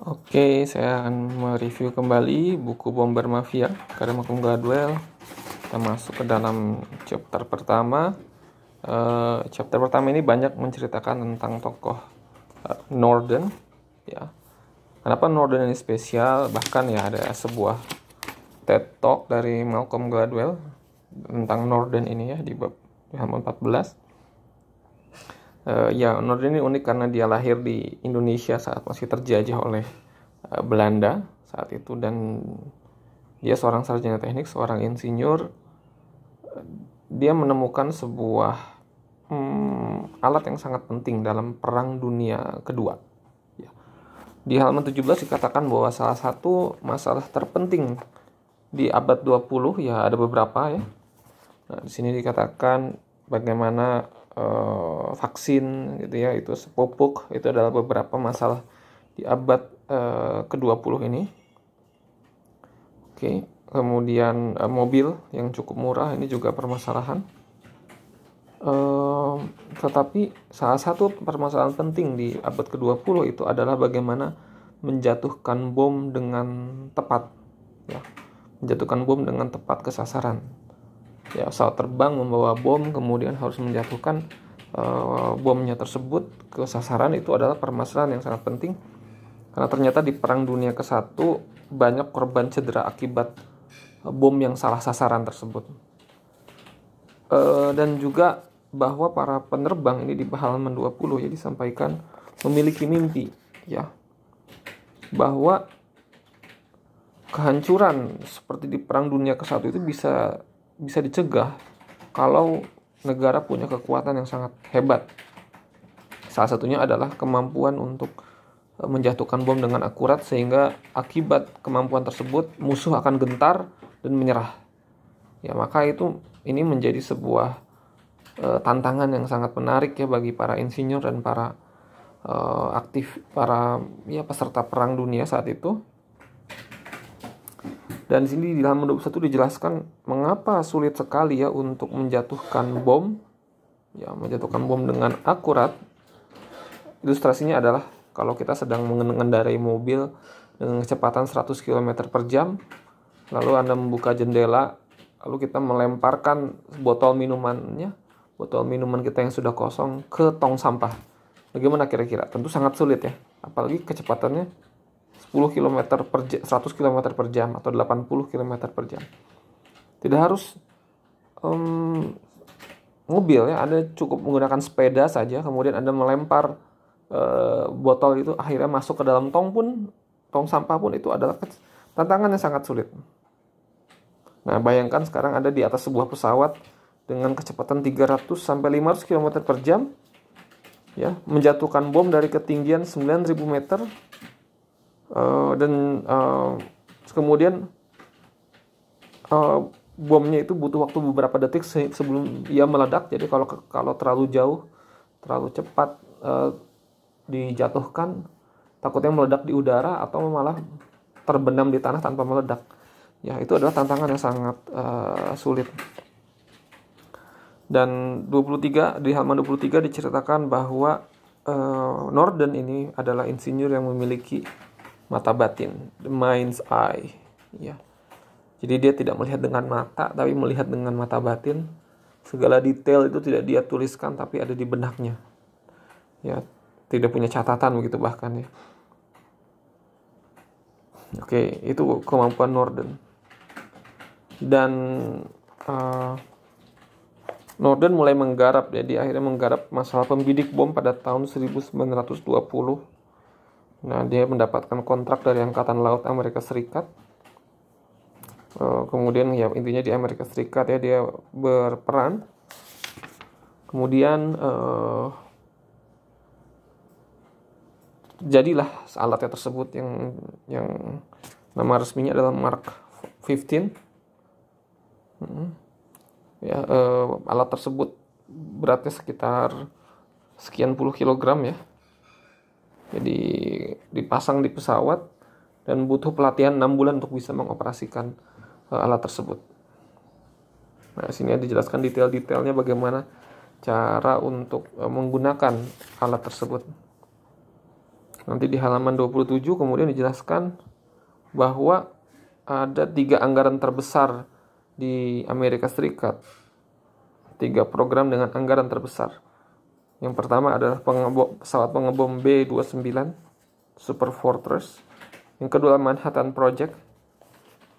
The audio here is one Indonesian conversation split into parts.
Oke, saya akan mereview kembali buku Bomber Mafia karya Malcolm Gladwell. Kita masuk ke dalam chapter pertama. Chapter pertama ini banyak menceritakan tentang tokoh Norden. Ya, kenapa Norden ini spesial? Bahkan ya ada sebuah TED Talk dari Malcolm Gladwell tentang Norden ini ya di halaman 14. Ya, Norden ini unik karena dia lahir di Indonesia saat masih terjajah oleh Belanda saat itu, dan dia seorang sarjana teknik, seorang insinyur. Dia menemukan sebuah alat yang sangat penting dalam Perang Dunia Kedua. Ya. Di halaman 17 dikatakan bahwa salah satu masalah terpenting di abad 20, ya ada beberapa ya. Nah, di sini dikatakan bagaimana vaksin gitu ya, itu pupuk, itu adalah beberapa masalah di abad ke-20 ini. Oke, kemudian mobil yang cukup murah ini juga permasalahan. Tetapi salah satu permasalahan penting di abad ke-20 itu adalah bagaimana menjatuhkan bom dengan tepat, ya. Menjatuhkan bom dengan tepat ke sasaran. Ya, pesawat terbang membawa bom, kemudian harus menjatuhkan bomnya tersebut ke sasaran. Itu adalah permasalahan yang sangat penting, karena ternyata di Perang Dunia ke-1 banyak korban cedera akibat bom yang salah sasaran tersebut. Dan juga bahwa para penerbang ini di halaman 20 ya disampaikan memiliki mimpi, ya, bahwa kehancuran seperti di Perang Dunia ke-1 itu bisa dicegah kalau negara punya kekuatan yang sangat hebat. Salah satunya adalah kemampuan untuk menjatuhkan bom dengan akurat, sehingga akibat kemampuan tersebut musuh akan gentar dan menyerah. Ya, maka ini menjadi sebuah tantangan yang sangat menarik ya bagi para insinyur dan para peserta Perang Dunia saat itu. Dan di sini di halaman 21 dijelaskan mengapa sulit sekali ya untuk menjatuhkan bom, ya, menjatuhkan bom dengan akurat. Ilustrasinya adalah kalau kita sedang mengendarai mobil dengan kecepatan 100 km per jam, lalu Anda membuka jendela, lalu kita melemparkan botol minuman kita yang sudah kosong ke tong sampah. Bagaimana kira-kira? Tentu sangat sulit ya, apalagi kecepatannya 10 km per jam, 100 km per jam atau 80 km per jam. Tidak harus mobil ya, Anda cukup menggunakan sepeda saja, kemudian Anda melempar botol itu akhirnya masuk ke dalam tong sampah pun itu adalah tantangan yang sangat sulit. Nah, bayangkan sekarang Anda di atas sebuah pesawat dengan kecepatan 300 sampai 500 km per jam, ya, menjatuhkan bom dari ketinggian 9.000 meter. Kemudian bomnya itu butuh waktu beberapa detik sebelum ia meledak. Jadi kalau terlalu jauh, terlalu cepat dijatuhkan, takutnya meledak di udara atau malah terbenam di tanah tanpa meledak. Ya, itu adalah tantangan yang sangat sulit. Dan di halaman 23 diceritakan bahwa Norden ini adalah insinyur yang memiliki mata batin, the mind's eye, ya. Jadi dia tidak melihat dengan mata, tapi melihat dengan mata batin. Segala detail itu tidak dia tuliskan, tapi ada di benaknya. Ya, tidak punya catatan begitu bahkan ya. Oke, itu kemampuan Norden. Dan Norden mulai menggarap, jadi akhirnya menggarap masalah pembidik bom pada tahun 1920. Nah, dia mendapatkan kontrak dari Angkatan Laut Amerika Serikat. Kemudian ya intinya di Amerika Serikat ya dia berperan. Kemudian jadilah alatnya tersebut yang nama resminya adalah Mark 15. Ya, alat tersebut beratnya sekitar sekian puluh kilogram ya. Jadi dipasang di pesawat dan butuh pelatihan 6 bulan untuk bisa mengoperasikan alat tersebut. Nah, sini dijelaskan detail-detailnya bagaimana cara untuk menggunakan alat tersebut. Nanti di halaman 27 kemudian dijelaskan bahwa ada 3 anggaran terbesar di Amerika Serikat. 3 program dengan anggaran terbesar. Yang pertama adalah pesawat pengebom B-29 Super Fortress. Yang kedua Manhattan Project.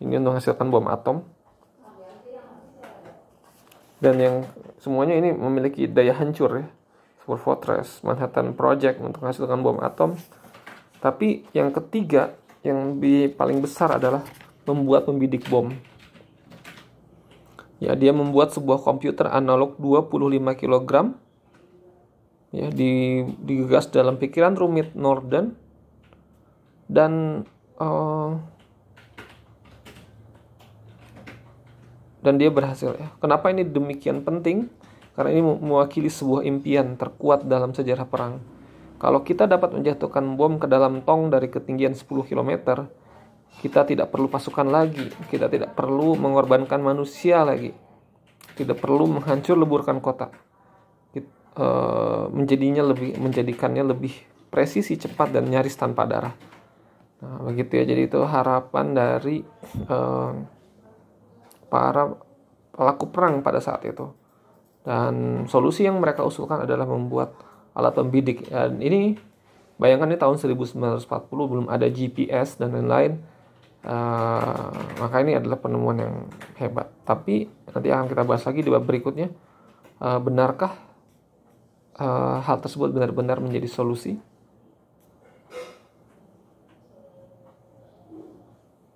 Ini untuk menghasilkan bom atom. Dan yang semuanya ini memiliki daya hancur ya. Super Fortress, Manhattan Project untuk menghasilkan bom atom. Tapi yang ketiga, yang paling besar adalah membuat pembidik bom. Ya, dia membuat sebuah komputer analog 25 kg. Ya, digagas dalam pikiran rumit Norden. Dan dia berhasil ya. Kenapa ini demikian penting? Karena ini mewakili sebuah impian terkuat dalam sejarah perang. Kalau kita dapat menjatuhkan bom ke dalam tong dari ketinggian 10 km, kita tidak perlu pasukan lagi, kita tidak perlu mengorbankan manusia lagi, tidak perlu menghancur leburkan kota. Menjadikannya lebih presisi, cepat, dan nyaris tanpa darah. Nah, begitu ya. Jadi itu harapan dari para pelaku perang pada saat itu. Dan solusi yang mereka usulkan adalah membuat alat pembidik. Dan ini bayangkan ini tahun 1940, belum ada GPS dan lain-lain. Maka ini adalah penemuan yang hebat. Tapi nanti akan kita bahas lagi di bab berikutnya. Benarkah hal tersebut benar-benar menjadi solusi?